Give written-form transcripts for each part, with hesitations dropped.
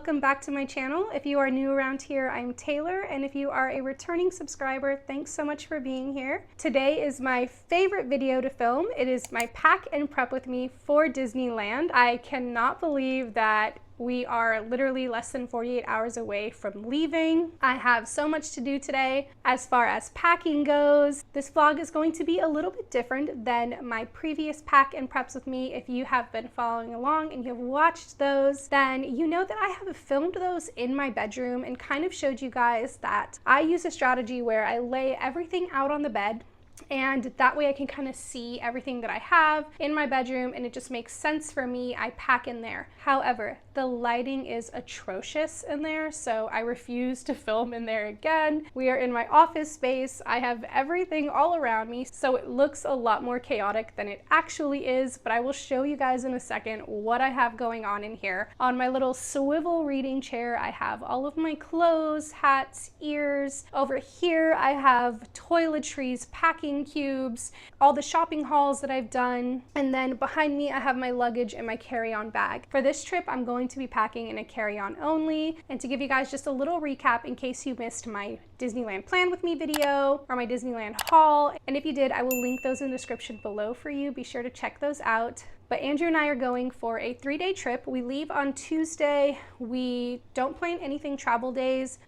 welcome back to my channel. If you are new around here, I'm Taylor, and if you are a returning subscriber, thanks so much for being here. Today is my favorite video to film. It is my pack and prep with me for Disneyland. I cannot believe that we are literally less than 48 hours away from leaving. I have so much to do today. As far as packing goes, this vlog is going to be a little bit different than my previous pack and preps with me. If you have been following along and you've watched those, then you know that I have filmed those in my bedroom and kind of showed you guys that I use a strategy where I lay everything out on the bed, and that way I can kind of see everything that I have in my bedroom, and it just makes sense for me. I pack in there. However, the lighting is atrocious in there, so I refuse to film in there again. We are in my office space. I have everything all around me, so it looks a lot more chaotic than it actually is, but I will show you guys in a second what I have going on in here. On my little swivel reading chair, I have all of my clothes, hats, ears. Over here, I have toiletries, packing cubes, all the shopping hauls that I've done, and then behind me I have my luggage and my carry-on bag. For this trip, I'm going to be packing in a carry-on only, and to give you guys just a little recap in case you missed my Disneyland plan with me video or my Disneyland haul, and if you did, I will link those in the description below for you. Be sure to check those out. But Andrew and I are going for a 3-day trip. We leave on Tuesday. We don't plan anything travel days.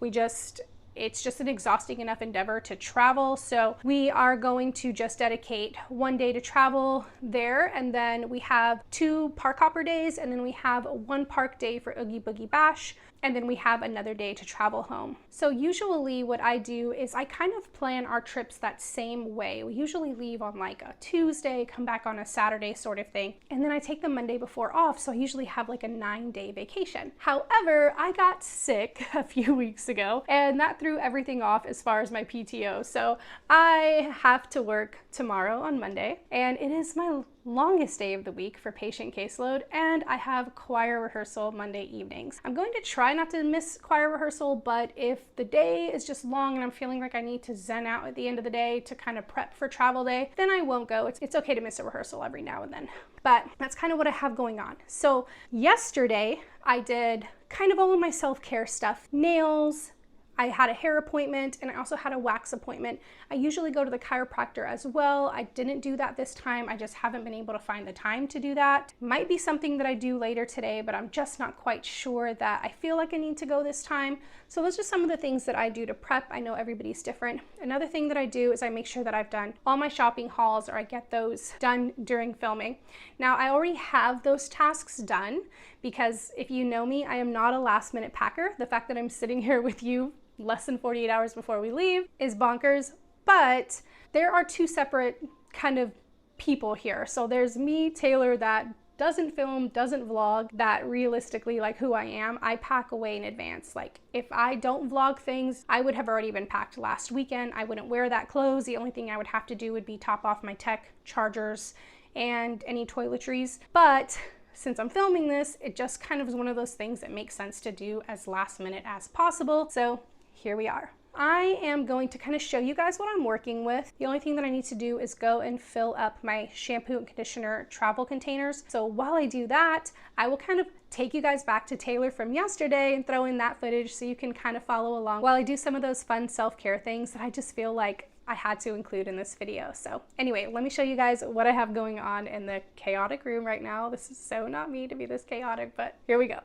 It's just an exhausting enough endeavor to travel. So we are going to just dedicate 1 day to travel there. And then we have 2 park hopper days. And then we have 1 park day for Oogie Boogie Bash. And then we have another day to travel home. So usually what I do is I kind of plan our trips that same way. We usually leave on like a Tuesday, come back on a Saturday sort of thing. And then I take the Monday before off. So I usually have like a 9-day vacation. However, I got sick a few weeks ago and that threw everything off as far as my PTO. So I have to work tomorrow on Monday, and it is my longest day of the week for patient caseload, and I have choir rehearsal Monday evenings. I'm going to try not to miss choir rehearsal, but if the day is just long and I'm feeling like I need to zen out at the end of the day to kind of prep for travel day, then I won't go. It's okay to miss a rehearsal every now and then, but that's kind of what I have going on. So yesterday I did kind of all of my self-care stuff, nails, I had a hair appointment, and I also had a wax appointment. I usually go to the chiropractor as well. I didn't do that this time. I just haven't been able to find the time to do that. Might be something that I do later today, but I'm just not quite sure that I feel like I need to go this time. So those are some of the things that I do to prep. I know everybody's different. Another thing that I do is I make sure that I've done all my shopping hauls, or I get those done during filming. Now, I already have those tasks done because if you know me, I am not a last minute packer. The fact that I'm sitting here with you less than 48 hours before we leave is bonkers, but there are 2 separate kind of people here. So there's me, Taylor, that doesn't film, doesn't vlog, that realistically, like who I am, I pack away in advance. Like if I don't vlog things, I would have already been packed last weekend. I wouldn't wear that clothes. The only thing I would have to do would be top off my tech, chargers, and any toiletries. But since I'm filming this, it just kind of is one of those things that makes sense to do as last minute as possible. So here we are. I am going to kind of show you guys what I'm working with. The only thing that I need to do is go and fill up my shampoo and conditioner travel containers. So while I do that, I will kind of take you guys back to Taylor from yesterday and throw in that footage so you can kind of follow along while I do some of those fun self-care things that I just feel like I had to include in this video. So anyway, let me show you guys what I have going on in the chaotic room right now. This is so not me to be this chaotic, but here we go.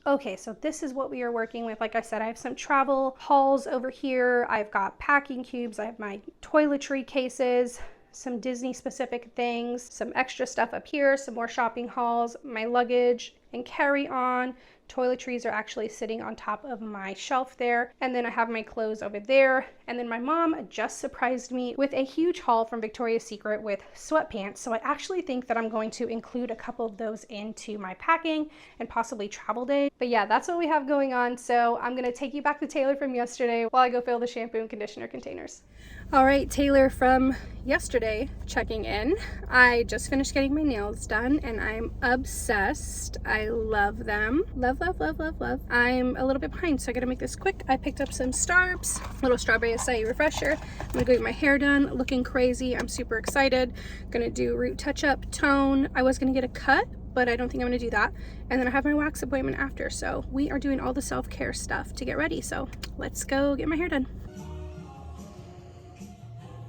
Okay, so this is what we are working with. Like I said, I have some travel hauls over here. I've got packing cubes. I have my toiletry cases, some Disney specific things, some extra stuff up here, some more shopping hauls, my luggage and carry-on. Toiletries are actually sitting on top of my shelf there. And then I have my clothes over there. And then my mom just surprised me with a huge haul from Victoria's Secret with sweatpants. So I actually think that I'm going to include a couple of those into my packing and possibly travel day. But yeah, that's what we have going on. So I'm gonna take you back to Taylor from yesterday while I go fill the shampoo and conditioner containers. All right, Taylor from yesterday checking in. I just finished getting my nails done and I'm obsessed. I love them. Love, love, love, love, love. I'm a little bit behind, so I gotta make this quick. I picked up some Starbs, little strawberry acai refresher. I'm gonna go get my hair done, looking crazy. I'm super excited. Gonna do root touch-up, tone. I was gonna get a cut, but I don't think I'm gonna do that. And then I have my wax appointment after, so we are doing all the self-care stuff to get ready. So let's go get my hair done.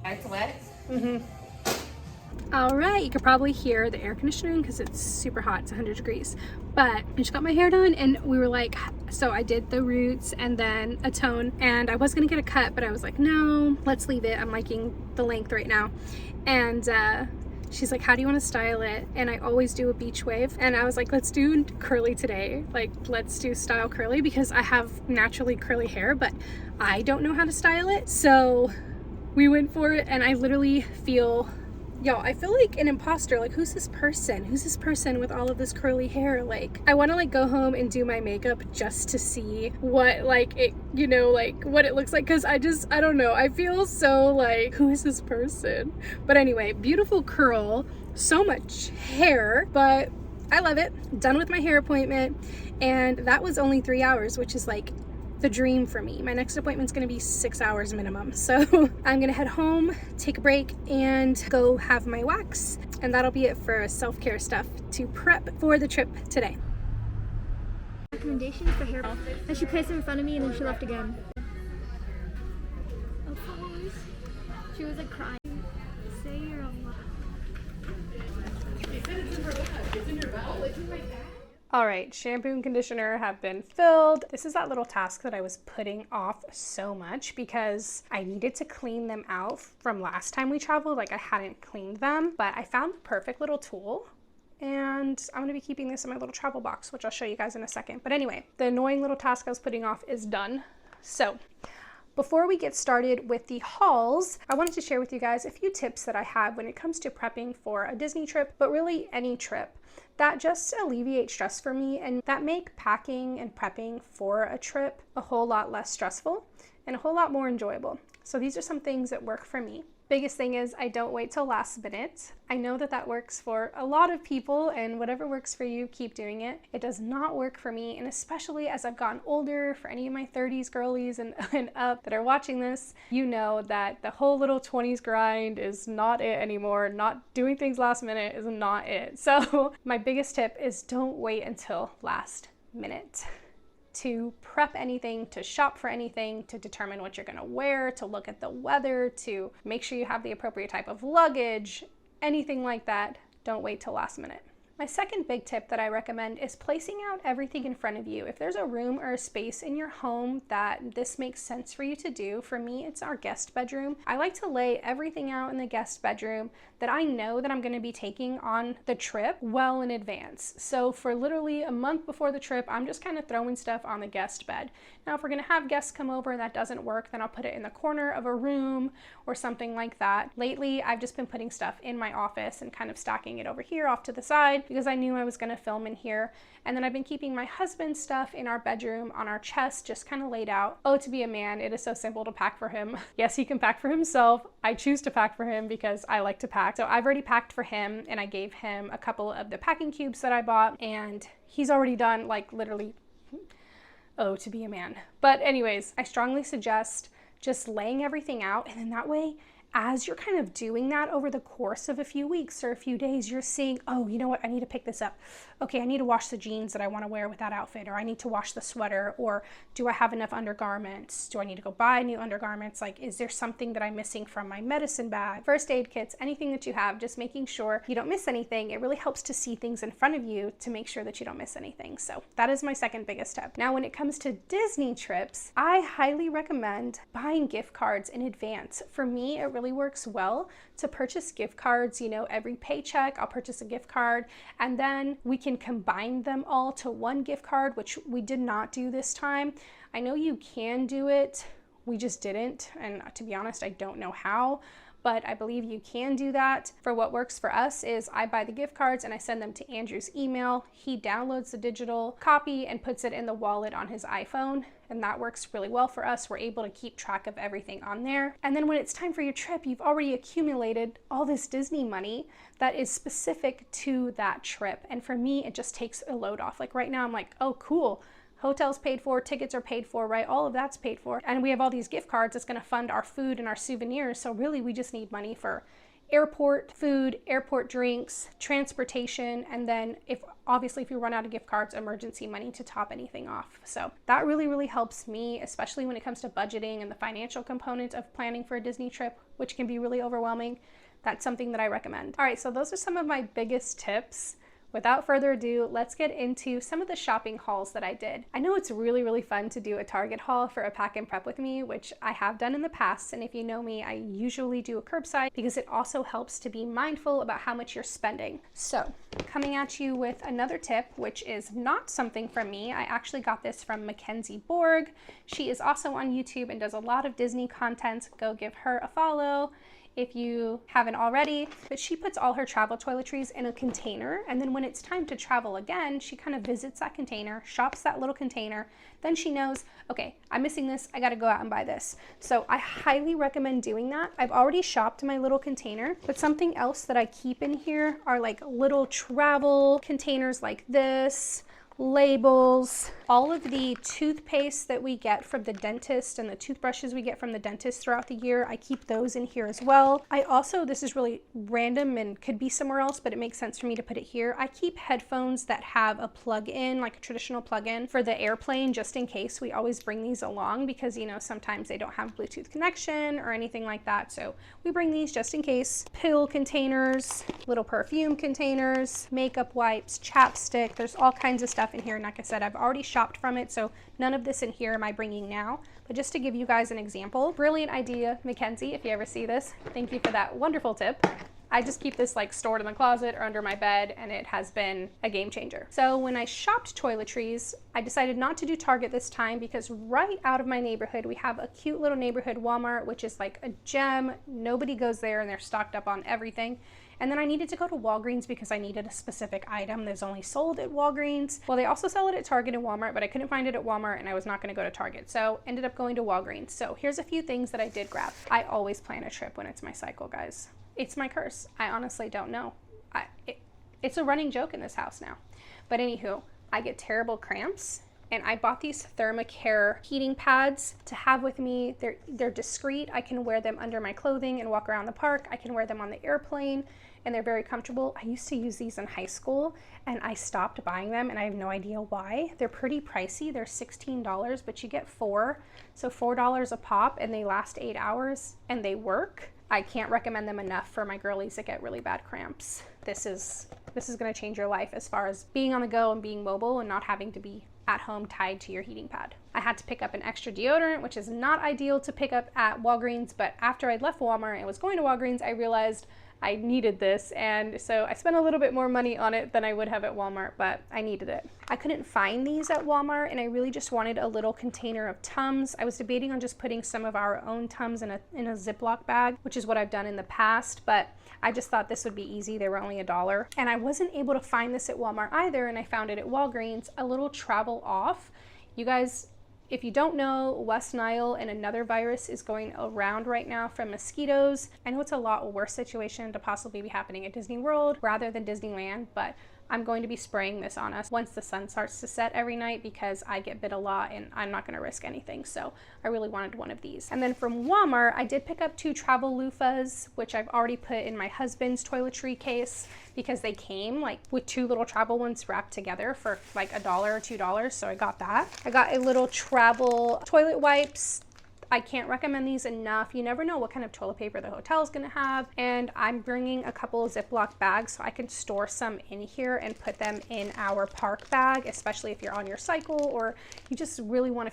It's wet? Mm-hmm. All right, you can probably hear the air conditioning because it's super hot, it's 100 degrees. But I just got my hair done and we were like, so I did the roots and then a tone, and I was gonna get a cut, but I was like, no, let's leave it. I'm liking the length right now. And she's like, how do you want to style it? And I always do a beach wave. And I was like, let's do curly today. Like, let's do style curly because I have naturally curly hair, but I don't know how to style it. So we went for it, and I literally feel, y'all, I feel like an imposter. Like, who's this person? Who's this person with all of this curly hair? Like, I want to like go home and do my makeup just to see what like it, you know, like what it looks like. Cause I don't know. I feel so like, who is this person? But anyway, beautiful curl, so much hair, but I love it. Done with my hair appointment. And that was only 3 hours, which is like the dream for me. My next appointment's gonna be 6 hours minimum. So I'm gonna head home, take a break, and go have my wax. And that'll be it for self-care stuff to prep for the trip today. Recommendations for hair. And she placed them in front of me and then she left again. Of course. She was like crying. Say you're alive. All right, shampoo and conditioner have been filled. This is that little task that I was putting off so much because I needed to clean them out from last time we traveled. Like, I hadn't cleaned them, but I found the perfect little tool. And I'm gonna be keeping this in my little travel box, which I'll show you guys in a second. But anyway, the annoying little task I was putting off is done. So before we get started with the hauls, I wanted to share with you guys a few tips that I have when it comes to prepping for a Disney trip, but really any trip, that just alleviate stress for me and that make packing and prepping for a trip a whole lot less stressful and a whole lot more enjoyable. So these are some things that work for me. Biggest thing is I don't wait till last minute. I know that that works for a lot of people, and whatever works for you, keep doing it. It does not work for me, and especially as I've gotten older, for any of my 30s girlies and up that are watching this, you know that the whole little 20s grind is not it anymore. Not doing things last minute is not it. So my biggest tip is don't wait until last minute to prep anything, to shop for anything, to determine what you're gonna wear, to look at the weather, to make sure you have the appropriate type of luggage, anything like that. Don't wait till last minute. My second big tip that I recommend is placing out everything in front of you. If there's a room or a space in your home that this makes sense for you to do, for me, it's our guest bedroom. I like to lay everything out in the guest bedroom that I know that I'm going to be taking on the trip well in advance. So for literally a month before the trip, I'm just kind of throwing stuff on the guest bed. Now, if we're going to have guests come over and that doesn't work, then I'll put it in the corner of a room or something like that. Lately, I've just been putting stuff in my office and kind of stacking it over here off to the side because I knew I was going to film in here. And then I've been keeping my husband's stuff in our bedroom on our chest, just kind of laid out. Oh, to be a man, it is so simple to pack for him. Yes, he can pack for himself. I choose to pack for him because I like to pack. So I've already packed for him, and I gave him a couple of the packing cubes that I bought, and he's already done, like, literally, oh, to be a man. But anyways, I strongly suggest just laying everything out, and then that way, as you're kind of doing that over the course of a few weeks or a few days, you're seeing, oh, you know what, I need to pick this up. Okay, I need to wash the jeans that I want to wear with that outfit, or I need to wash the sweater, or do I have enough undergarments? Do I need to go buy new undergarments? Like, is there something that I'm missing from my medicine bag? First aid kits, anything that you have, just making sure you don't miss anything. It really helps to see things in front of you to make sure that you don't miss anything. So that is my second biggest tip. Now, when it comes to Disney trips, I highly recommend buying gift cards in advance. For me, it really works well to purchase gift cards. You know, every paycheck I'll purchase a gift card, and then we can combine them all to one gift card, which we did not do this time. I know you can do it, we just didn't, and to be honest, I don't know how, but I believe you can do that. For what works for us is I buy the gift cards and I send them to Andrew's email. He downloads the digital copy and puts it in the wallet on his iPhone, and that works really well for us. We're able to keep track of everything on there. And then when it's time for your trip, you've already accumulated all this Disney money that is specific to that trip. And for me, it just takes a load off. Like right now, I'm like, oh, cool. Hotels paid for, tickets are paid for, right? All of that's paid for. And we have all these gift cards that's gonna fund our food and our souvenirs. So really, we just need money for airport food, airport drinks, transportation, and then obviously if you run out of gift cards, emergency money to top anything off. So that really, really helps me, especially when it comes to budgeting and the financial component of planning for a Disney trip, which can be really overwhelming. That's something that I recommend. All right, so those are some of my biggest tips. Without further ado, let's get into some of the shopping hauls that I did. I know it's really, really fun to do a Target haul for a pack and prep with me, which I have done in the past. And if you know me, I usually do a curbside because it also helps to be mindful about how much you're spending. So coming at you with another tip, which is not something from me. I actually got this from Mackenzie Borg. She is also on YouTube and does a lot of Disney content. Go give her a follow if you haven't already. But she puts all her travel toiletries in a container, and then when it's time to travel again, she kind of visits that container, shops that little container, then she knows, okay, I'm missing this, I gotta go out and buy this. So I highly recommend doing that. I've already shopped my little container, but something else that I keep in here are like little travel containers like this, labels, all of the toothpaste that we get from the dentist and the toothbrushes we get from the dentist throughout the year. I keep those in here as well. I also, this is really random and could be somewhere else, but it makes sense for me to put it here. I keep headphones that have a plug-in, like a traditional plug-in for the airplane, just in case. We always bring these along because, you know, sometimes they don't have Bluetooth connection or anything like that. So we bring these just in case. Pill containers, little perfume containers, makeup wipes, chapstick. There's all kinds of stuff in here, and like I said, I've already shopped from it, so none of this in here am I bringing now. But just to give you guys an example, brilliant idea, Mackenzie, if you ever see this, thank you for that wonderful tip. I just keep this like stored in the closet or under my bed, and it has been a game changer. So when I shopped toiletries, I decided not to do Target this time because right out of my neighborhood, we have a cute little neighborhood Walmart, which is like a gem. Nobody goes there and they're stocked up on everything. And then I needed to go to Walgreens because I needed a specific item that's only sold at Walgreens. Well, they also sell it at Target and Walmart, but I couldn't find it at Walmart and I was not gonna go to Target. So ended up going to Walgreens. So here's a few things that I did grab. I always plan a trip when it's my cycle, guys. It's my curse. I honestly don't know. It's a running joke in this house now. But anywho, I get terrible cramps, and I bought these Thermacare heating pads to have with me. They're discreet. I can wear them under my clothing and walk around the park. I can wear them on the airplane, and they're very comfortable. I used to use these in high school, and I stopped buying them, and I have no idea why. They're pretty pricey. They're $16, but you get 4, so $4 a pop, and they last 8 hours, and they work. I can't recommend them enough for my girlies that get really bad cramps. This is gonna change your life as far as being on the go and being mobile and not having to be at home tied to your heating pad. I had to pick up an extra deodorant, which is not ideal to pick up at Walgreens, but after I'd left Walmart and was going to Walgreens, I realized I needed this, and so I spent a little bit more money on it than I would have at Walmart, but I needed it. I couldn't find these at Walmart, and I really just wanted a little container of Tums. I was debating on just putting some of our own Tums in a Ziploc bag, which is what I've done in the past, but I just thought this would be easy. They were only $1. And I wasn't able to find this at Walmart either, and I found it at Walgreens, a little travel off. You guys, if you don't know, West Nile and another virus is going around right now from mosquitoes. I know it's a lot worse situation to possibly be happening at Disney World rather than Disneyland, but I'm going to be spraying this on us once the sun starts to set every night because I get bit a lot and I'm not gonna risk anything. So I really wanted one of these. And then from Walmart, I did pick up 2 travel loofahs, which I've already put in my husband's toiletry case because they came like with 2 little travel ones wrapped together for like $1 or $2. So I got that. I got a little travel toilet wipes. I can't recommend these enough. You never know what kind of toilet paper the hotel is gonna have. And I'm bringing a couple of Ziploc bags so I can store some in here and put them in our park bag, especially if you're on your cycle or you just really wanna,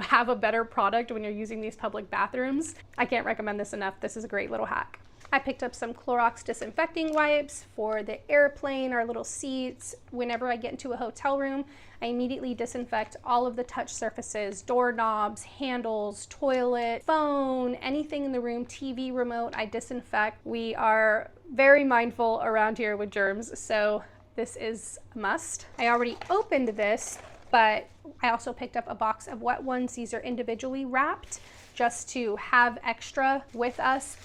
have a better product when you're using these public bathrooms. I can't recommend this enough. This is a great little hack. I picked up some Clorox disinfecting wipes for the airplane, our little seats. Whenever I get into a hotel room, I immediately disinfect all of the touch surfaces, doorknobs, handles, toilet, phone, anything in the room, TV remote, I disinfect. We are very mindful around here with germs, so this is a must. I already opened this, but I also picked up a box of wet ones. These are individually wrapped just to have extra with us.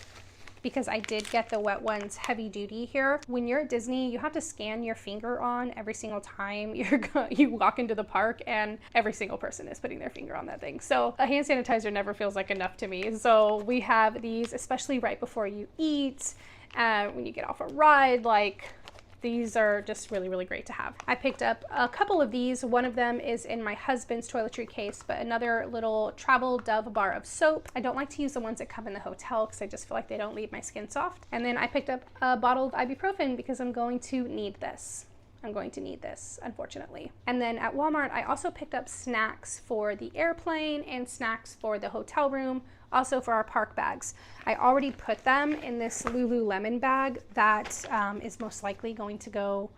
because I did get the wet ones heavy duty here. When you're at Disney, you have to scan your finger on every single time you walk into the park, and every single person is putting their finger on that thing. So a hand sanitizer never feels like enough to me. So we have these, especially right before you eat, when you get off a ride, like these are just really, really great to have. I picked up a couple of these. One of them is in my husband's toiletry case, but another little travel Dove bar of soap. I don't like to use the ones that come in the hotel because I just feel like they don't leave my skin soft. And then I picked up a bottle of ibuprofen because I'm going to need this. Unfortunately. And then at Walmart, I also picked up snacks for the airplane and snacks for the hotel room, also for our park bags. I already put them in this Lululemon bag that is most likely going to go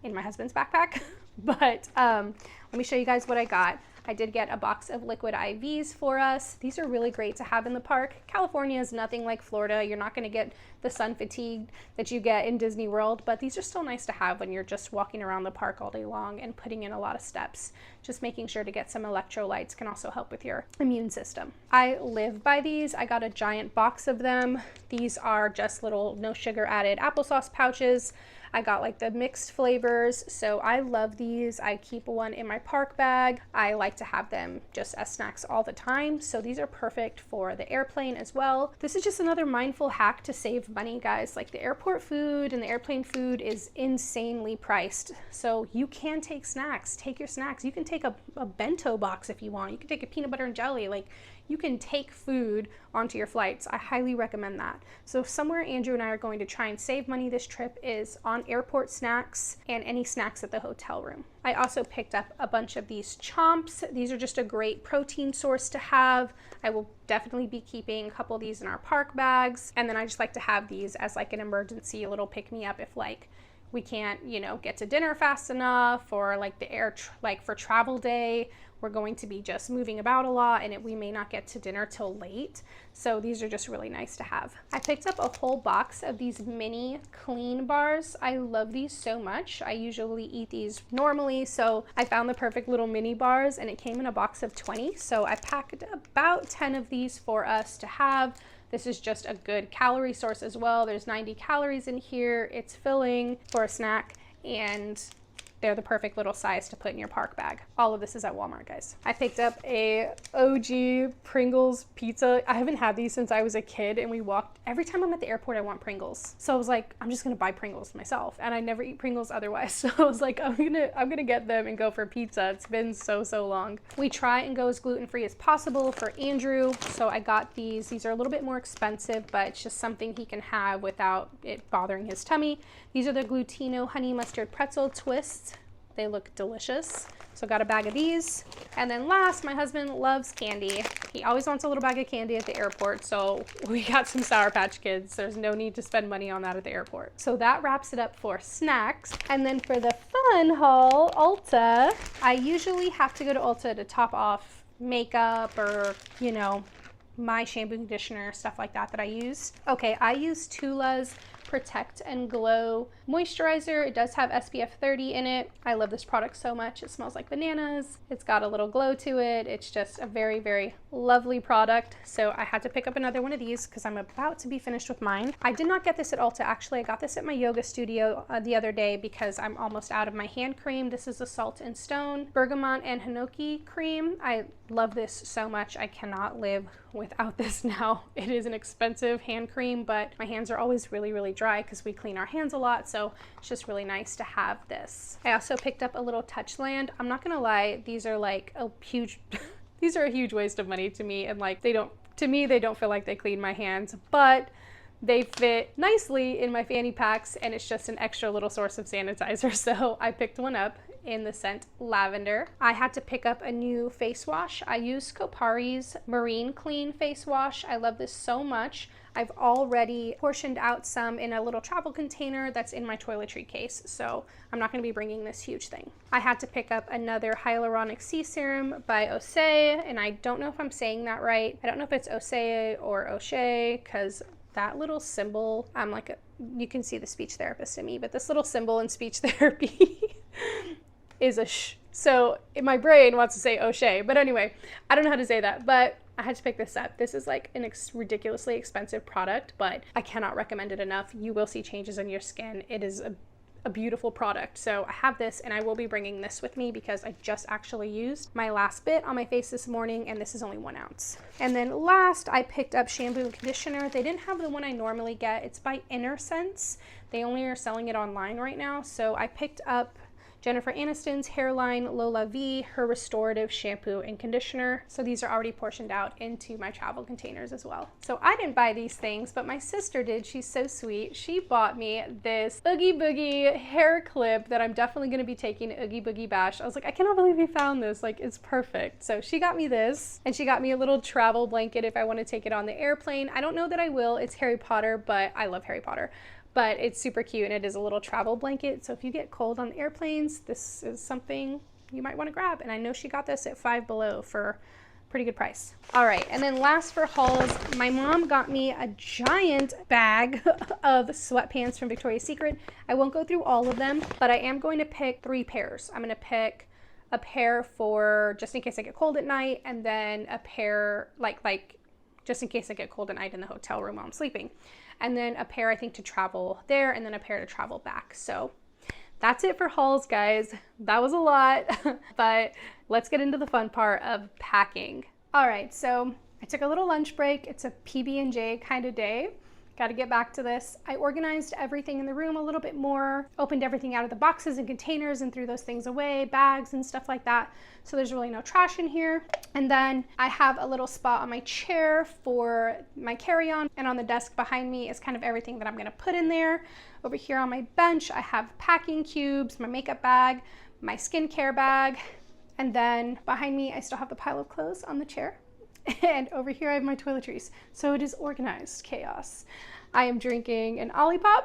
in my husband's backpack. But let me show you guys what I got. I did get a box of liquid IVs for us. These are really great to have in the park. California is nothing like Florida. You're not going to get the sun fatigue that you get in Disney World, but these are still nice to have when you're just walking around the park all day long and putting in a lot of steps. Just making sure to get some electrolytes can also help with your immune system. I live by these. I got a giant box of them. These are just little no sugar added applesauce pouches. I got like the mixed flavors, so I love these. I keep one in my park bag. I like to have them just as snacks all the time, so these are perfect for the airplane as well. This is just another mindful hack to save money, guys. Like the airport food and the airplane food is insanely priced, so you can take snacks. Take your snacks. You can take a bento box if you want. You can take a peanut butter and jelly. Like, you can take food onto your flights. I highly recommend that. So somewhere Andrew and I are going to try and save money this trip is on airport snacks and any snacks at the hotel room. I also picked up a bunch of these chomps. These are just a great protein source to have. I will definitely be keeping a couple of these in our park bags. And then I just like to have these as like an emergency little pick-me-up if like we can't, you know, get to dinner fast enough, or like like for travel day, we're going to be just moving about a lot and we may not get to dinner till late. So these are just really nice to have. I picked up a whole box of these mini clean bars. I love these so much. I usually eat these normally, so I found the perfect little mini bars and it came in a box of 20. So I packed about 10 of these for us to have. This is just a good calorie source as well. There's 90 calories in here. It's filling for a snack, and they're the perfect little size to put in your park bag. All of this is at Walmart, guys. I picked up a OG Pringles pizza. I haven't had these since I was a kid, and every time I'm at the airport, I want Pringles. So I was like, I'm just gonna buy Pringles myself, and I never eat Pringles otherwise. So I was like, I'm gonna get them and go for pizza. It's been so long. We try and go as gluten-free as possible for Andrew. So I got these. These are a little bit more expensive, but it's just something he can have without it bothering his tummy. These are the Glutino Honey Mustard Pretzel Twists. They look delicious. So got a bag of these. And then last, my husband loves candy. He always wants a little bag of candy at the airport. So we got some Sour Patch Kids. There's no need to spend money on that at the airport. So that wraps it up for snacks. And then for the fun haul, Ulta. I usually have to go to Ulta to top off makeup or, you know, my shampoo, conditioner, stuff like that I use. Okay, I use Tula's Protect and Glow moisturizer. It does have SPF 30 in it. I love this product so much. It smells like bananas. It's got a little glow to it. It's just a very, very lovely product. So I had to pick up another one of these because I'm about to be finished with mine. I did not get this at Ulta. Actually, I got this at my yoga studio the other day because I'm almost out of my hand cream. This is a Salt and Stone Bergamot and Hinoki cream. I love this so much. I cannot live without this now. It is an expensive hand cream, but my hands are always really, really dry because we clean our hands a lot, so it's just really nice to have this. I also picked up a little Touchland. I'm not gonna lie, these are like a huge these are a huge waste of money to me, and like they don't feel like they clean my hands, but they fit nicely in my fanny packs, and it's just an extra little source of sanitizer. So I picked one up in the scent Lavender. I had to pick up a new face wash. I use Kopari's Marine Clean face wash. I love this so much. I've already portioned out some in a little travel container that's in my toiletry case, so I'm not going to be bringing this huge thing. I had to pick up another hyaluronic sea serum by Osea, and I don't know if I'm saying that right. I don't know if it's Osea or O'Shea, because that little symbol, I'm like, you can see the speech therapist in me, but this little symbol in speech therapy is a sh. So my brain wants to say O'Shea, but anyway, I don't know how to say that, but I had to pick this up. This is like an ridiculously expensive product, but I cannot recommend it enough. You will see changes in your skin. It is a beautiful product. So I have this and I will be bringing this with me because I just actually used my last bit on my face this morning and this is only 1 ounce. And then last I picked up shampoo and conditioner. They didn't have the one I normally get. It's by Inner Sense. They only are selling it online right now. So I picked up Jennifer Aniston's Hairline Lola V, her restorative shampoo and conditioner. So these are already portioned out into my travel containers as well. So I didn't buy these things, but my sister did. She's so sweet. She bought me this Oogie Boogie hair clip that I'm definitely gonna be taking to Oogie Boogie Bash. I was like, I cannot believe you found this. Like, it's perfect. So she got me this, and she got me a little travel blanket if I want to take it on the airplane. I don't know that I will. It's Harry Potter, but I love Harry Potter. But it's super cute and it is a little travel blanket. So if you get cold on airplanes, this is something you might want to grab. And I know she got this at Five Below for a pretty good price. All right, and then last for hauls, my mom got me a giant bag of sweatpants from Victoria's Secret. I won't go through all of them, but I am going to pick 3 pairs. I'm gonna pick a pair for just in case I get cold at night, and then a pair like just in case I get cold at night in the hotel room while I'm sleeping. And then a pair I think to travel there, and then a pair to travel back. So that's it for hauls, guys. That was a lot, but let's get into the fun part of packing. All right, so I took a little lunch break. It's a PB&J kind of day. Got to get back to this. I organized everything in the room a little bit more, opened everything out of the boxes and containers and threw those things away, bags and stuff like that. So there's really no trash in here. And then I have a little spot on my chair for my carry-on, and on the desk behind me is kind of everything that I'm gonna put in there. Over here on my bench, I have packing cubes, my makeup bag, my skincare bag, and then behind me, I still have the pile of clothes on the chair. And over here I have my toiletries. So it is organized chaos. I am drinking an Olipop.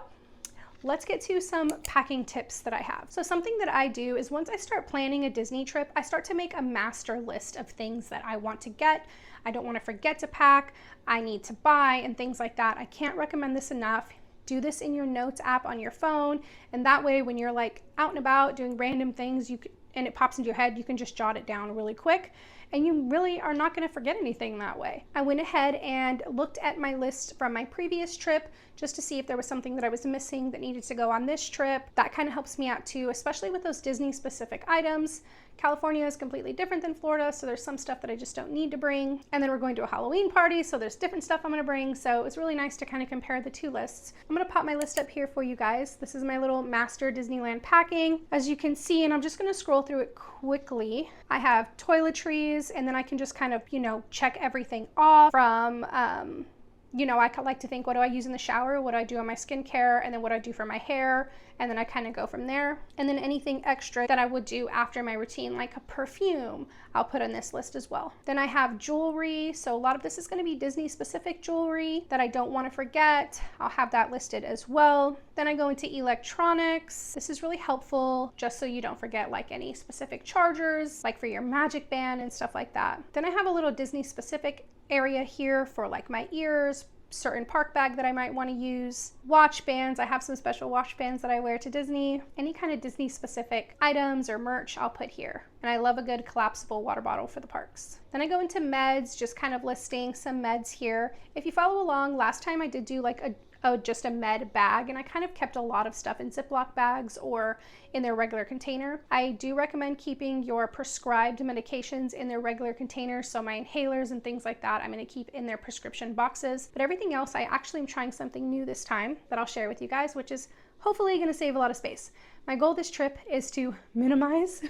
Let's get to some packing tips that I have. So something that I do is once I start planning a Disney trip, I start to make a master list of things that I want to get. I don't want to forget to pack, I need to buy, and things like that. I can't recommend this enough. Do this in your notes app on your phone, and that way when you're like out and about doing random things, and it pops into your head, you can just jot it down really quick. And you really are not going to forget anything that way. I went ahead and looked at my list from my previous trip just to see if there was something that I was missing that needed to go on this trip. That kind of helps me out too, especially with those Disney specific items. California is completely different than Florida, so there's some stuff that I just don't need to bring. And then we're going to a Halloween party, so there's different stuff I'm gonna bring. So it's really nice to kind of compare the 2 lists. I'm gonna pop my list up here for you guys. This is my little master Disneyland packing. As you can see, and I'm just gonna scroll through it quickly, I have toiletries, and then I can just kind of, check everything off from, I like to think, what do I use in the shower? What do I do on my skincare? And then what do I do for my hair? And then I kind of go from there. And then anything extra that I would do after my routine, like a perfume, I'll put on this list as well. Then I have jewelry. So a lot of this is going to be Disney specific jewelry that I don't want to forget. I'll have that listed as well. Then I go into electronics. This is really helpful just so you don't forget like any specific chargers, like for your Magic Band and stuff like that. Then I have a little Disney specific area here for like my ears, certain park bag that I might want to use, watch bands. I have some special watch bands that I wear to Disney. Any kind of Disney specific items or merch I'll put here. And I love a good collapsible water bottle for the parks. Then I go into meds, just kind of listing some meds here. If you follow along, last time I did do like just a med bag, and I kind of kept a lot of stuff in Ziploc bags or in their regular container. I do recommend keeping your prescribed medications in their regular containers, so my inhalers and things like that I'm going to keep in their prescription boxes. But everything else, I actually am trying something new this time that I'll share with you guys, which is hopefully going to save a lot of space. My goal this trip is to minimize.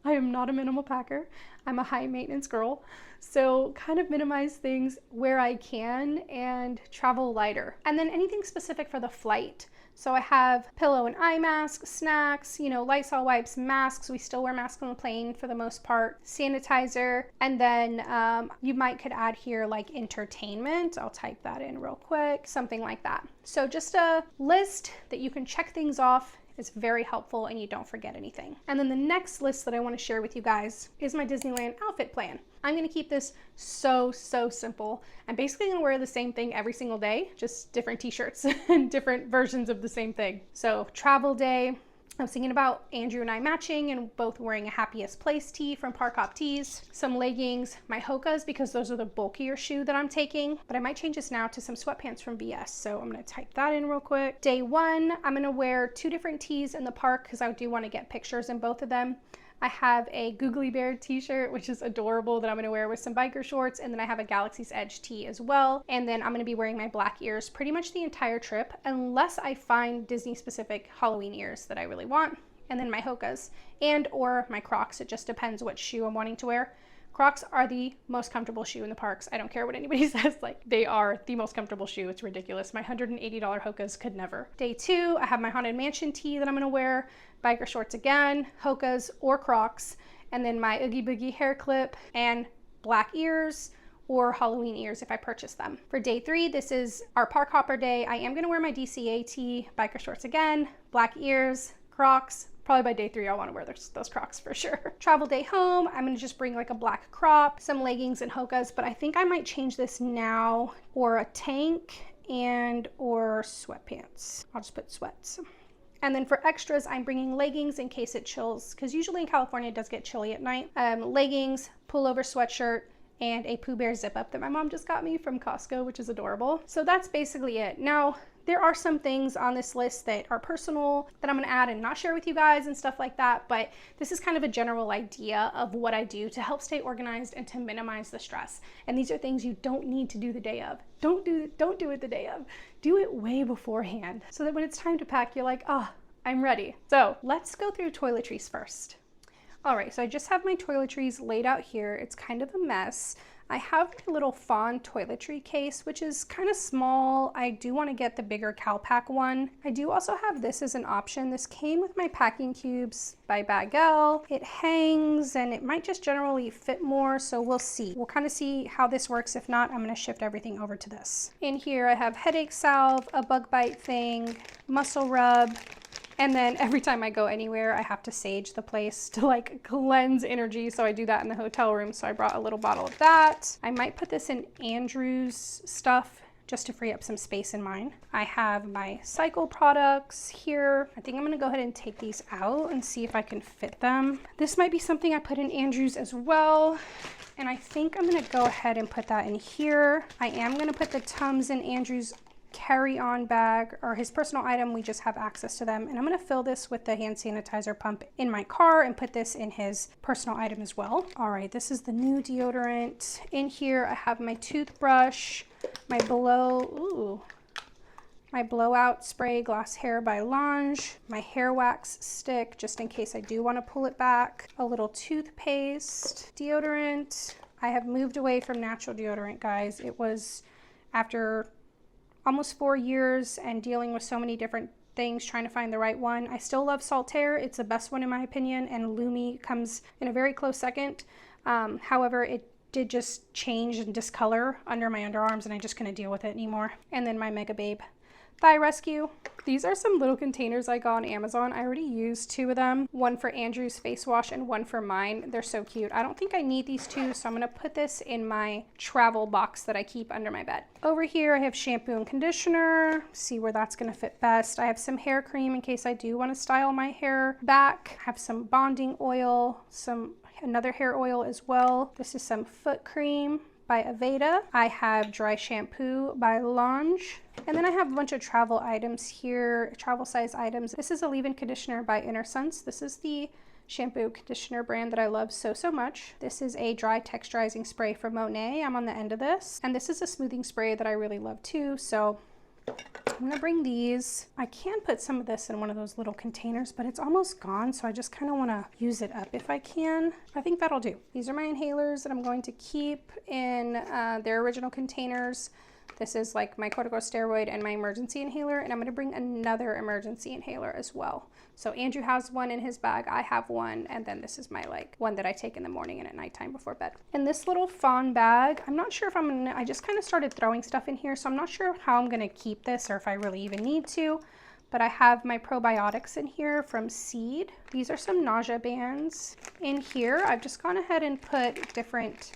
I am not a minimal packer. I'm a high maintenance girl. So kind of minimize things where I can and travel lighter. And then anything specific for the flight. So I have pillow and eye masks, snacks, Lysol wipes, masks. We still wear masks on the plane for the most part. Sanitizer. And then you could add here like entertainment. I'll type that in real quick. Something like that. So just a list that you can check things off. It's very helpful and you don't forget anything. And then the next list that I want to share with you guys is my Disneyland outfit plan. I'm going to keep this so simple. I'm basically going to wear the same thing every single day, just different t-shirts and different versions of the same thing. So travel day, I was thinking about Andrew and I matching and both wearing a Happiest Place tee from Park Hop Tees, some leggings, my Hokas because those are the bulkier shoe that I'm taking, but I might change this now to some sweatpants from VS. So I'm gonna type that in real quick. Day one, I'm gonna wear 2 different tees in the park because I do want to get pictures in both of them. I have a Googly Bear t-shirt, which is adorable, that I'm gonna wear with some biker shorts, and then I have a Galaxy's Edge tee as well. And then I'm gonna be wearing my black ears pretty much the entire trip, unless I find Disney specific Halloween ears that I really want. And then my Hokas and or my Crocs. It just depends what shoe I'm wanting to wear. Crocs are the most comfortable shoe in the parks. I don't care what anybody says, like they are the most comfortable shoe. It's ridiculous. My $180 Hokas could never. Day two, I have my Haunted Mansion tee that I'm gonna wear, biker shorts again, Hokas or Crocs, and then my Oogie Boogie hair clip and black ears or Halloween ears if I purchase them. For day three, this is our park hopper day. I am gonna wear my DCA tee, biker shorts again, black ears, Crocs. Probably by day three, I'll want to wear those Crocs for sure. Travel day home, I'm gonna just bring like a black crop, some leggings and Hokas, but I think I might change this now, or a tank and or sweatpants. I'll just put sweats. And then for extras, I'm bringing leggings in case it chills, because usually in California it does get chilly at night. Leggings, pullover sweatshirt, and a Pooh Bear zip up that my mom just got me from Costco, which is adorable. So that's basically it. Now, there are some things on this list that are personal that I'm gonna add and not share with you guys and stuff like that, but this is kind of a general idea of what I do to help stay organized and to minimize the stress. And these are things you don't need to do the day of. Don't do it the day of. Do it way beforehand so that when it's time to pack, you're like, oh, I'm ready. So let's go through toiletries first. All right, so I just have my toiletries laid out here. It's kind of a mess. I have my little fawn toiletry case, which is kind of small. I do want to get the bigger CalPack one. I do also have this as an option. This came with my packing cubes by Bagel. It hangs and it might just generally fit more, so we'll see. We'll kind of see how this works. If not, I'm going to shift everything over to this. In here I have headache salve, a bug bite thing, muscle rub, and then every time I go anywhere, I have to sage the place to like cleanse energy. So I do that in the hotel room. So I brought a little bottle of that. I might put this in Andrew's stuff just to free up some space in mine. I have my cycle products here. I think I'm gonna go ahead and take these out and see if I can fit them. This might be something I put in Andrew's as well. And I think I'm gonna go ahead and put that in here. I am gonna put the Tums in Andrew's carry-on bag or his personal item. We just have access to them, and I'm going to fill this with the hand sanitizer pump in my car and put this in his personal item as well. All right, this is the new deodorant. In here I have my toothbrush, my blowout spray glass hair by Lange, my hair wax stick just in case I do want to pull it back, a little toothpaste, deodorant. I have moved away from natural deodorant, guys. It was after almost 4 years and dealing with so many different things, trying to find the right one. I still love Saltaire. It's the best one in my opinion, and Lumi comes in a very close second. However, it did just change and discolor under my underarms, and I just couldn't deal with it anymore. And then my Mega Babe Thigh Rescue. These are some little containers I got on Amazon. I already used 2 of them, one for Andrew's face wash and one for mine. They're so cute. I don't think I need these 2, so I'm gonna put this in my travel box that I keep under my bed. Over here I have shampoo and conditioner, see where that's gonna fit best. I have some hair cream in case I do want to style my hair back. I have some bonding oil, another hair oil as well. This is some foot cream by Aveda. I have dry shampoo by Lange. And then I have a bunch of travel items here, travel size items. This is a leave-in conditioner by Inner Sense. This is the shampoo conditioner brand that I love so much. This is a dry texturizing spray from Monet. I'm on the end of this. And this is a smoothing spray that I really love too. So I'm gonna bring these. I can put some of this in one of those little containers, but it's almost gone, so I just kind of want to use it up if I can. I think that'll do. These are my inhalers that I'm going to keep in their original containers. This is like my corticosteroid and my emergency inhaler, and I'm gonna bring another emergency inhaler as well. So Andrew has one in his bag, I have one, and then this is my one that I take in the morning and at nighttime before bed. And this little fawn bag, I'm not sure if I just kind of started throwing stuff in here, so I'm not sure how I'm gonna keep this or if I really even need to, but I have my probiotics in here from Seed. These are some nausea bands. In here, I've just gone ahead and put different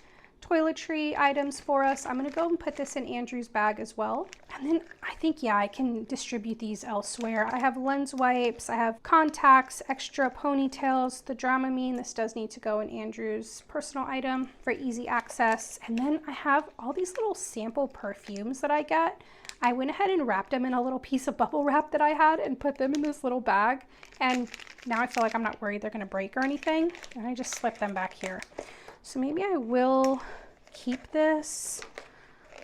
toiletry items for us. I'm gonna go and put this in Andrew's bag as well. And then I think, yeah, I can distribute these elsewhere. I have lens wipes, I have contacts, extra ponytails, the Dramamine. This does need to go in Andrew's personal item for easy access. And then I have all these little sample perfumes that I get. I went ahead and wrapped them in a little piece of bubble wrap that I had and put them in this little bag. And now I feel like I'm not worried they're gonna break or anything. And I just slip them back here. So maybe I will keep this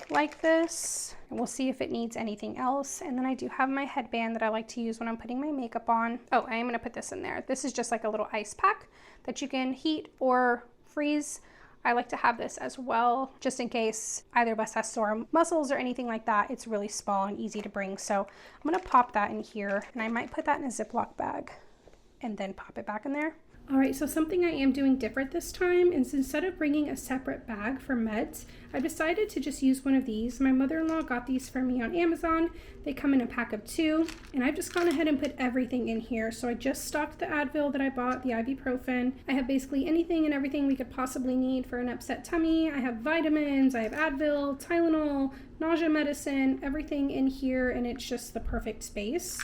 like this, and we'll see if it needs anything else. And then I do have my headband that I like to use when I'm putting my makeup on. Oh, I am gonna put this in there. This is just like a little ice pack that you can heat or freeze. I like to have this as well, just in case either of us has sore muscles or anything like that. It's really small and easy to bring. So I'm gonna pop that in here, and I might put that in a Ziploc bag and then pop it back in there. All right, so something I am doing different this time is instead of bringing a separate bag for meds, I decided to just use one of these. My mother-in-law got these for me on Amazon. They come in a pack of 2, and I've just gone ahead and put everything in here. So I just stocked the Advil that I bought, the ibuprofen. I have basically anything and everything we could possibly need for an upset tummy. I have vitamins, I have Advil, Tylenol, nausea medicine, everything in here, and it's just the perfect space.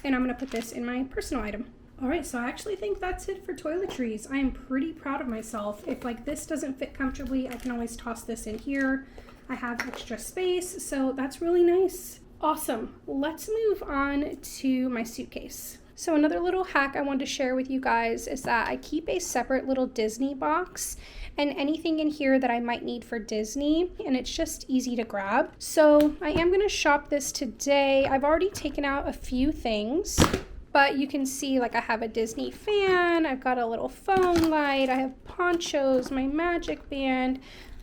And I'm gonna put this in my personal item. All right, so I actually think that's it for toiletries. I am pretty proud of myself. If like this doesn't fit comfortably, I can always toss this in here. I have extra space, so that's really nice. Awesome, let's move on to my suitcase. So another little hack I wanted to share with you guys is that I keep a separate little Disney box and anything in here that I might need for Disney, and it's just easy to grab. So I am gonna shop this today. I've already taken out a few things, but you can see like I have a Disney fan, I've got a little phone light, I have ponchos, my magic band,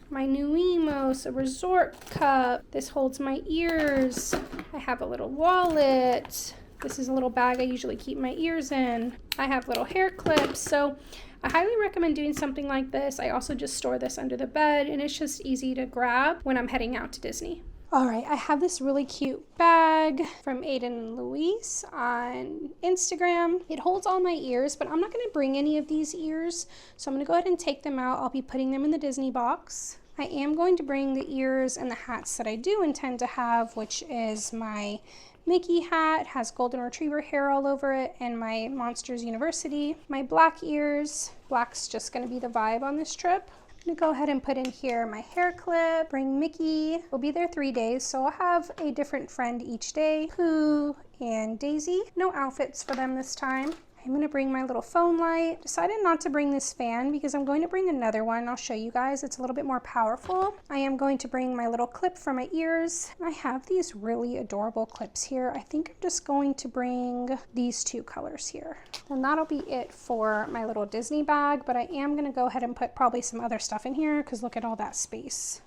my new Emos, a resort cup. This holds my ears. I have a little wallet. This is a little bag I usually keep my ears in. I have little hair clips. So I highly recommend doing something like this. I also just store this under the bed, and it's just easy to grab when I'm heading out to Disney. All right, I have this really cute bag from Aiden and Louise on Instagram. It holds all my ears, but I'm not gonna bring any of these ears, so I'm gonna go ahead and take them out. I'll be putting them in the Disney box. I am going to bring the ears and the hats that I do intend to have, which is my Mickey hat. It has golden retriever hair all over it, and my Monsters University. My black ears. Black's just gonna be the vibe on this trip. I'm gonna go ahead and put in here my hair clip, bring Mickey. We'll be there 3 days, so I'll have a different friend each day. Pooh and Daisy. No outfits for them this time. I'm gonna bring my little phone light. Decided not to bring this fan because I'm going to bring another one. I'll show you guys. It's a little bit more powerful. I am going to bring my little clip for my ears. I have these really adorable clips here. I think I'm just going to bring these 2 colors here. And that'll be it for my little Disney bag, but I am gonna go ahead and put probably some other stuff in here because look at all that space.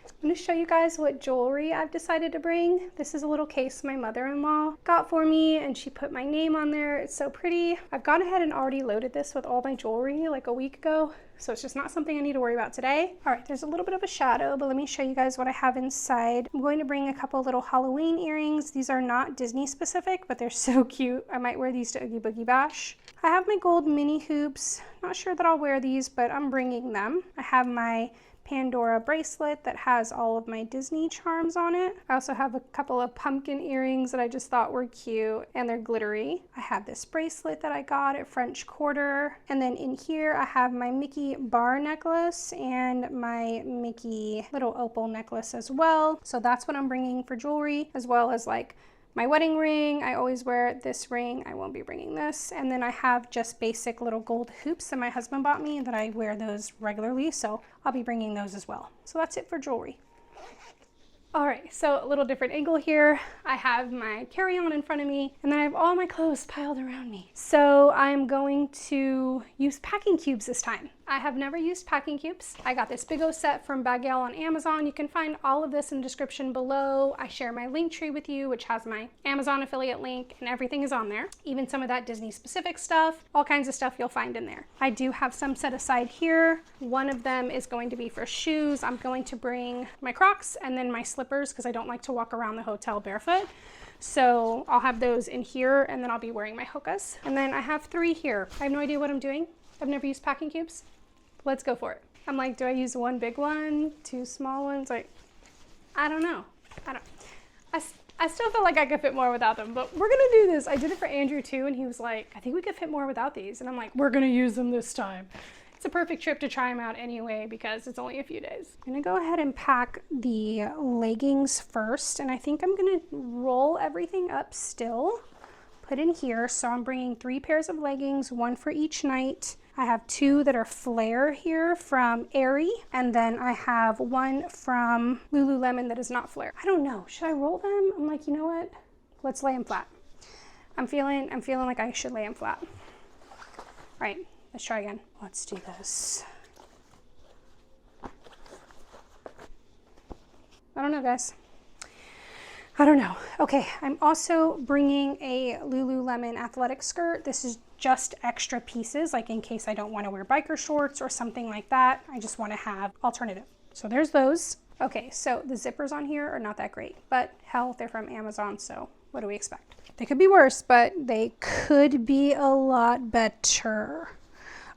I'm going to show you guys what jewelry I've decided to bring. This is a little case my mother-in-law got for me, and she put my name on there. It's so pretty. I've gone ahead and already loaded this with all my jewelry like a week ago, so it's just not something I need to worry about today. All right, there's a little bit of a shadow, but let me show you guys what I have inside. I'm going to bring a couple little Halloween earrings. These are not Disney specific, but they're so cute. I might wear these to Oogie Boogie Bash. I have my gold mini hoops. Not sure that I'll wear these, but I'm bringing them. I have my Pandora bracelet that has all of my Disney charms on it. I also have a couple of pumpkin earrings that I just thought were cute, and they're glittery. I have this bracelet that I got at French Quarter, and then in here I have my Mickey bar necklace and my Mickey little opal necklace as well. So that's what I'm bringing for jewelry, as well as like my wedding ring. I always wear this ring. I won't be bringing this. And then I have just basic little gold hoops that my husband bought me that I wear those regularly, so I'll be bringing those as well. So that's it for jewelry. All right, so a little different angle here. I have my carry-on in front of me, and then I have all my clothes piled around me. So I'm going to use packing cubes this time. I have never used packing cubes. I got this big O set from Baguette on Amazon. You can find all of this in the description below. I share my link tree with you, which has my Amazon affiliate link, and everything is on there. Even some of that Disney specific stuff, all kinds of stuff you'll find in there. I do have some set aside here. One of them is going to be for shoes. I'm going to bring my Crocs and then my slippers because I don't like to walk around the hotel barefoot. So I'll have those in here, and then I'll be wearing my Hokas. And then I have 3 here. I have no idea what I'm doing. I've never used packing cubes. Let's go for it. I'm like, do I use one big one, two small ones? Like, I don't know. I still feel like I could fit more without them, but we're gonna do this. I did it for Andrew too, and he was like, I think we could fit more without these. And I'm like, we're gonna use them this time. It's a perfect trip to try them out anyway because it's only a few days. I'm gonna go ahead and pack the leggings first, and I think I'm gonna roll everything up still, put in here. So I'm bringing 3 pairs of leggings, 1 for each night. I have 2 that are flare here from Aerie, and then I have 1 from Lululemon that is not flare. I don't know, should I roll them? I'm like, you know what? Let's lay them flat. I'm feeling like I should lay them flat. All right, let's try again. Let's do this. I don't know, guys. I don't know. Okay, I'm also bringing a Lululemon athletic skirt. This is just extra pieces, like in case I don't want to wear biker shorts or something like that. I just want to have alternative. So there's those. Okay, so the zippers on here are not that great, but hell, they're from Amazon, so what do we expect? They could be worse, but they could be a lot better.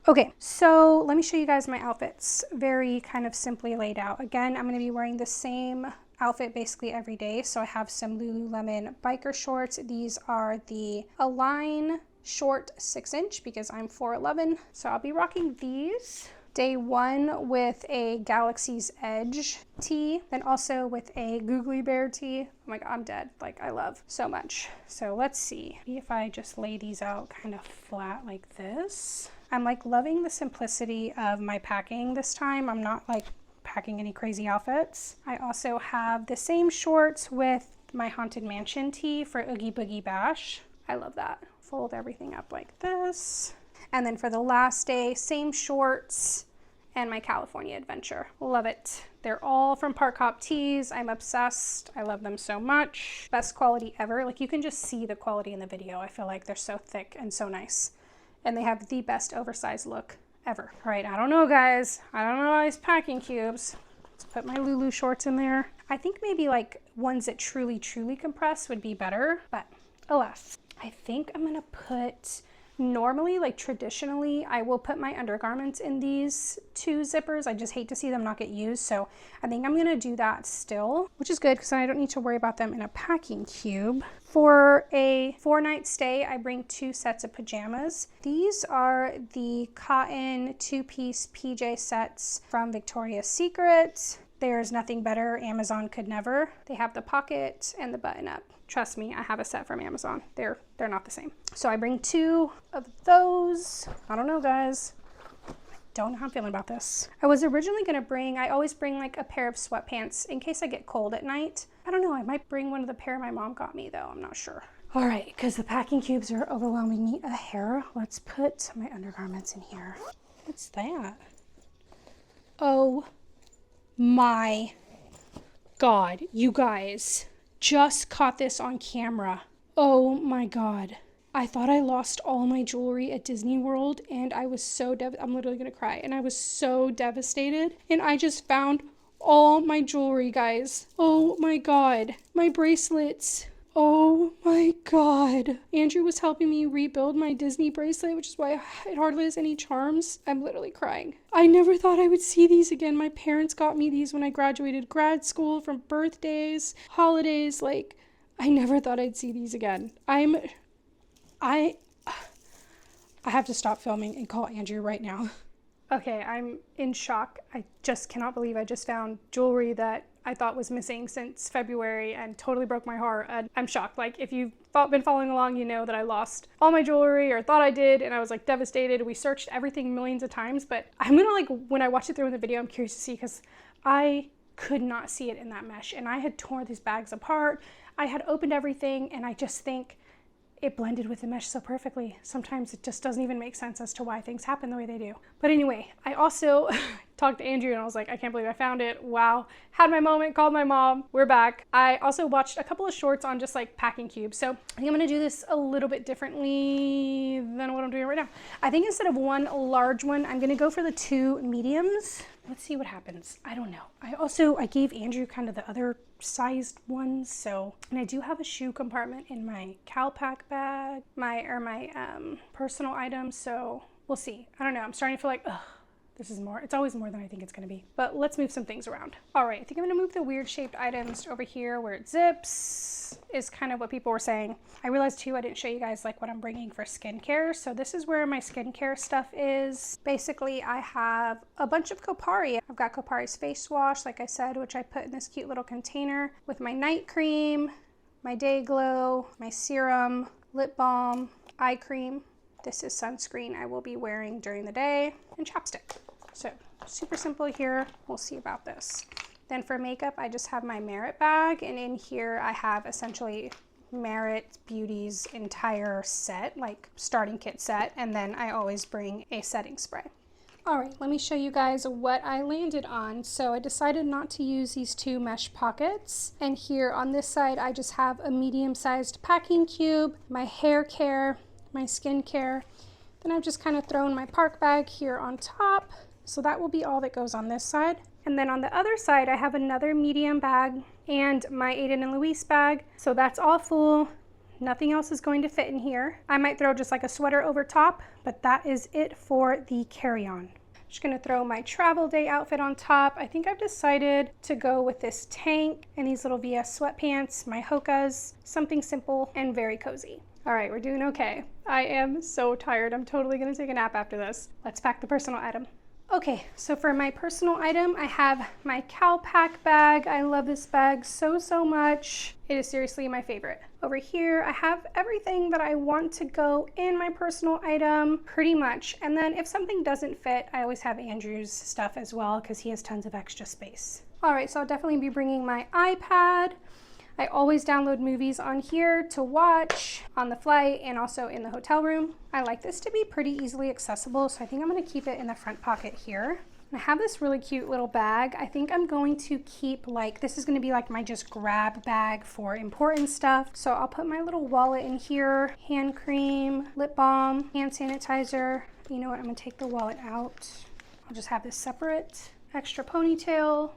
Okay, so let me show you guys my outfits. Very kind of simply laid out. Again, I'm going to be wearing the same outfit basically every day. So I have some Lululemon biker shorts. These are the Align short 6-inch because I'm 4'11". So I'll be rocking these. Day 1 with a Galaxy's Edge tee, then also with a Googly Bear tee. Oh my God, I'm dead. Like, I love so much. So let's see. Maybe if I just lay these out kind of flat like this. I'm like loving the simplicity of my packing this time. I'm not like packing any crazy outfits. I also have the same shorts with my Haunted Mansion tee for Oogie Boogie Bash. I love that. Fold everything up like this. And then for the last day, same shorts and my California Adventure. Love it. They're all from Park Hop Tees. I'm obsessed. I love them so much. Best quality ever. Like, you can just see the quality in the video. I feel like they're so thick and so nice. And they have the best oversized look ever. All right, I don't know, guys. I don't know these packing cubes. Let's put my Lulu shorts in there. I think maybe like ones that truly compress would be better, but alas. I think I'm gonna put, normally, like traditionally, I will put my undergarments in these 2 zippers. I just hate to see them not get used. So I think I'm gonna do that still, which is good because I don't need to worry about them in a packing cube. For a 4-night stay, I bring 2 sets of pajamas. These are the cotton 2-piece PJ sets from Victoria's Secret. There's nothing better. Amazon could never. They have the pocket and the button up. Trust me, I have a set from Amazon. They're not the same. So I bring 2 of those. I don't know, guys. I don't know how I'm feeling about this. I was originally gonna bring, I always bring like a pair of sweatpants in case I get cold at night. I don't know, I might bring one of the pair my mom got me though, I'm not sure. All right, because the packing cubes are overwhelming me a hair. Let's put my undergarments in here. What's that? Oh my God, you guys. Just caught this on camera. Oh my God. I thought I lost all my jewelry at Disney World and I was so I'm literally gonna cry. And I was so devastated. And I just found all my jewelry, guys. Oh my God. My bracelets. Oh my God. Andrew was helping me rebuild my Disney bracelet, which is why it hardly has any charms. I'm literally crying. I never thought I would see these again. My parents got me these when I graduated grad school, from birthdays, holidays. Like, I never thought I'd see these again. I have to stop filming and call Andrew right now. Okay, I'm in shock. I just cannot believe I just found jewelry that I thought was missing since February and totally broke my heart. And I'm shocked. Like, if you've been following along, you know that I lost all my jewelry, or thought I did, and I was like devastated. We searched everything millions of times, but I'm gonna, like, when I watch it through in the video, I'm curious to see, because I could not see it in that mesh, and I had torn these bags apart. I had opened everything, and I just think it blended with the mesh so perfectly. Sometimes it just doesn't even make sense as to why things happen the way they do. But anyway, I also talked to Andrew and I was like, I can't believe I found it. Wow. Had my moment, called my mom. We're back. I also watched a couple of shorts on just like packing cubes. So I think I'm gonna do this a little bit differently than what I'm doing right now. I think instead of one large one, I'm gonna go for the 2 mediums. Let's see what happens. I don't know. I gave Andrew kind of the other sized ones. So, and I do have a shoe compartment in my CalPack bag, my personal items. So we'll see. I don't know. I'm starting to feel like, ugh, This is more, it's always more than I think it's gonna be. But let's move some things around. All right, I think I'm gonna move the weird shaped items over here where it zips, is kind of what people were saying. I realized too, I didn't show you guys like what I'm bringing for skincare. So this is where my skincare stuff is. Basically, I have a bunch of Kopari. I've got Kopari's face wash, like I said, which I put in this cute little container with my night cream, my day glow, my serum, lip balm, eye cream. This is sunscreen I will be wearing during the day, and chapstick. So super simple here. We'll see about this. Then for makeup, I just have my Merit bag, and in here I have essentially Merit Beauty's entire set, like starting kit set, and then I always bring a setting spray. All right, let me show you guys what I landed on. So I decided not to use these 2 mesh pockets, and here on this side I just have a medium-sized packing cube, my hair care, my skincare. Then I've just kind of thrown my park bag here on top. So that will be all that goes on this side. And then on the other side, I have another medium bag and my Aiden and Luis bag. So that's all full. Nothing else is going to fit in here. I might throw just like a sweater over top, but that is it for the carry-on. Just gonna throw my travel day outfit on top. I think I've decided to go with this tank and these little VS sweatpants, my Hokas, something simple and very cozy. All right, we're doing okay. I am so tired. I'm totally gonna take a nap after this. Let's pack the personal item. Okay, so for my personal item, I have my Calpac bag. I love this bag so, so much. It is seriously my favorite. Over here, I have everything that I want to go in my personal item, pretty much. And then if something doesn't fit, I always have Andrew's stuff as well because he has tons of extra space. All right, so I'll definitely be bringing my iPad. I always download movies on here to watch on the flight and also in the hotel room. I like this to be pretty easily accessible, so I think I'm gonna keep it in the front pocket here. And I have this really cute little bag. I think I'm going to keep this is gonna be like my just grab bag for important stuff. So I'll put my little wallet in here, hand cream, lip balm, hand sanitizer. You know what, I'm gonna take the wallet out. I'll just have this separate. Extra ponytail,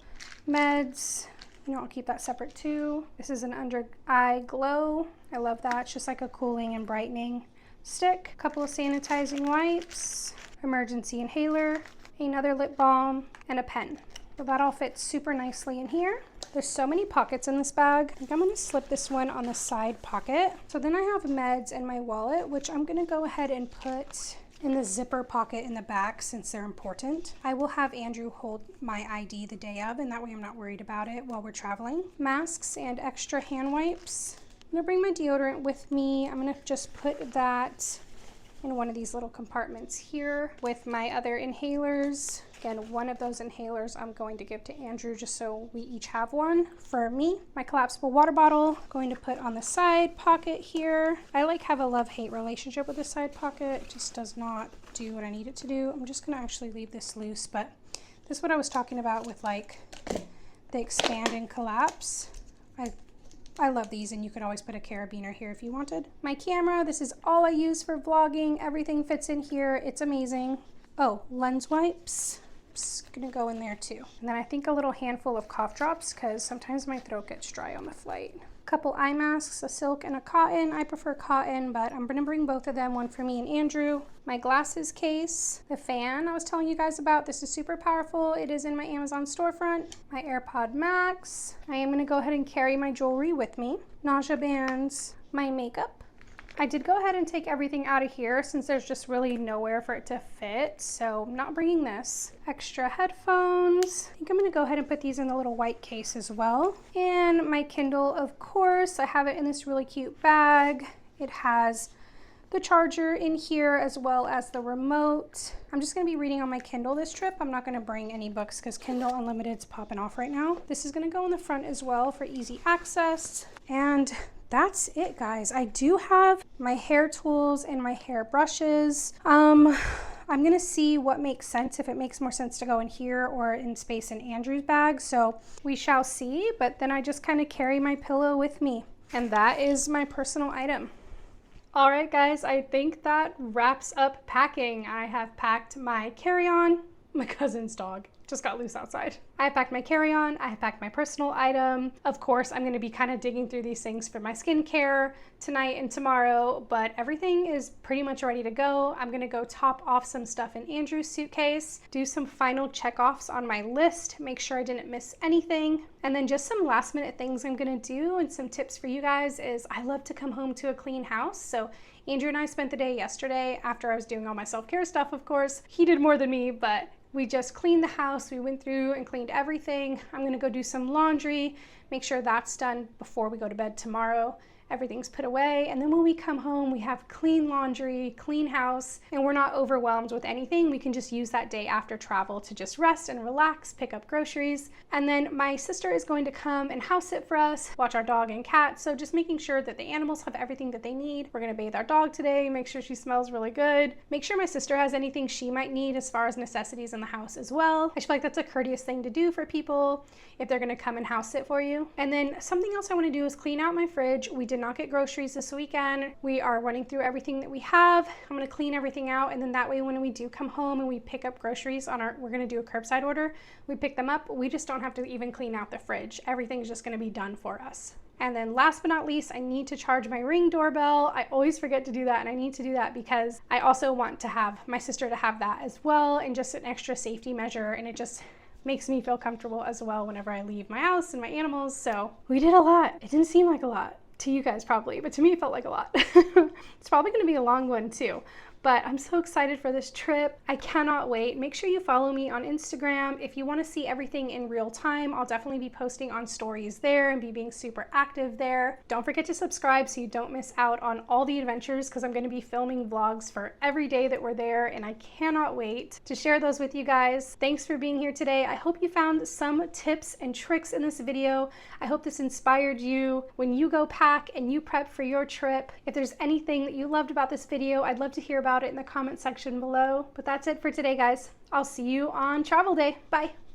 meds. You know, I'll keep that separate too. This is an under eye glow. I love that. It's just like a cooling and brightening stick. A couple of sanitizing wipes, emergency inhaler, another lip balm, and a pen. So that all fits super nicely in here. There's so many pockets in this bag. I think I'm gonna slip this one on the side pocket. So then I have meds and my wallet, which I'm gonna go ahead and put in the zipper pocket in the back since they're important. I will have Andrew hold my ID the day of, and that way I'm not worried about it while we're traveling. Masks and extra hand wipes. I'm gonna bring my deodorant with me. I'm gonna just put that in one of these little compartments here with my other inhalers. Again, one of those inhalers I'm going to give to Andrew just so we each have one for me. My collapsible water bottle, I'm going to put on the side pocket here. I have a love-hate relationship with this side pocket. It just does not do what I need it to do. I'm just gonna actually leave this loose, but this is what I was talking about with the expand and collapse. I love these, and you could always put a carabiner here if you wanted. My camera, this is all I use for vlogging. Everything fits in here. It's amazing. Oh, lens wipes. Just gonna go in there too. And then I think a little handful of cough drops because sometimes my throat gets dry on the flight. A couple eye masks, a silk and a cotton. I prefer cotton, but I'm gonna bring both of them, one for me and Andrew. My glasses case, the fan I was telling you guys about. This is super powerful. It is in my Amazon storefront. My AirPod Max. I am gonna go ahead and carry my jewelry with me. Nausea bands, my makeup. I did go ahead and take everything out of here since there's just really nowhere for it to fit, so I'm not bringing this. Extra headphones. I think I'm gonna go ahead and put these in the little white case as well. And my Kindle, of course. I have it in this really cute bag. It has the charger in here as well as the remote. I'm just gonna be reading on my Kindle this trip. I'm not gonna bring any books because Kindle Unlimited's popping off right now. This is gonna go in the front as well for easy access. And that's it, guys. I do have my hair tools and my hair brushes. I'm gonna see what makes sense, if it makes more sense to go in here or in space in Andrew's bag. So we shall see, but then I just kind of carry my pillow with me. And that is my personal item. All right, guys, I think that wraps up packing. I have packed my carry-on, my cousin's dog. just got loose outside. I have packed my carry-on, I have packed my personal item. Of course, I'm gonna be kind of digging through these things for my skincare tonight and tomorrow, but everything is pretty much ready to go. I'm gonna go top off some stuff in Andrew's suitcase, do some final check-offs on my list, make sure I didn't miss anything, and then just some last minute things I'm gonna do and some tips for you guys is I love to come home to a clean house. So Andrew and I spent the day yesterday after I was doing all my self-care stuff, of course. He did more than me, but we just cleaned the house. We went through and cleaned everything. I'm gonna go do some laundry, make sure that's done before we go to bed tomorrow. Everything's put away, and then when we come home, we have clean laundry, clean house, and we're not overwhelmed with anything. We can just use that day after travel to just rest and relax, pick up groceries. And then my sister is going to come and house sit for us, watch our dog and cat, so just making sure that the animals have everything that they need. We're gonna bathe our dog today, make sure she smells really good, make sure my sister has anything she might need as far as necessities in the house as well. I feel like that's a courteous thing to do for people if they're gonna come and house sit for you. And then something else I wanna do is clean out my fridge. We did not get groceries this weekend. We are running through everything that we have. I'm gonna clean everything out, and then that way when we do come home and we pick up groceries we're gonna do a curbside order, we pick them up, we just don't have to even clean out the fridge. Everything's just gonna be done for us. And then last but not least, I need to charge my Ring doorbell. I always forget to do that, and I need to do that because I also want to have my sister to have that as well, and just an extra safety measure, and it just makes me feel comfortable as well whenever I leave my house and my animals. So we did a lot. It didn't seem like a lot to you guys probably, but to me it felt like a lot. It's probably gonna be a long one too. But I'm so excited for this trip. I cannot wait. Make sure you follow me on Instagram. If you want to see everything in real time, I'll definitely be posting on stories there and be being super active there. Don't forget to subscribe so you don't miss out on all the adventures, because I'm going to be filming vlogs for every day that we're there, and I cannot wait to share those with you guys. Thanks for being here today. I hope you found some tips and tricks in this video. I hope this inspired you when you go pack and you prep for your trip. If there's anything that you loved about this video, I'd love to hear about it in the comment section below. But that's it for today, guys. I'll see you on travel day. Bye.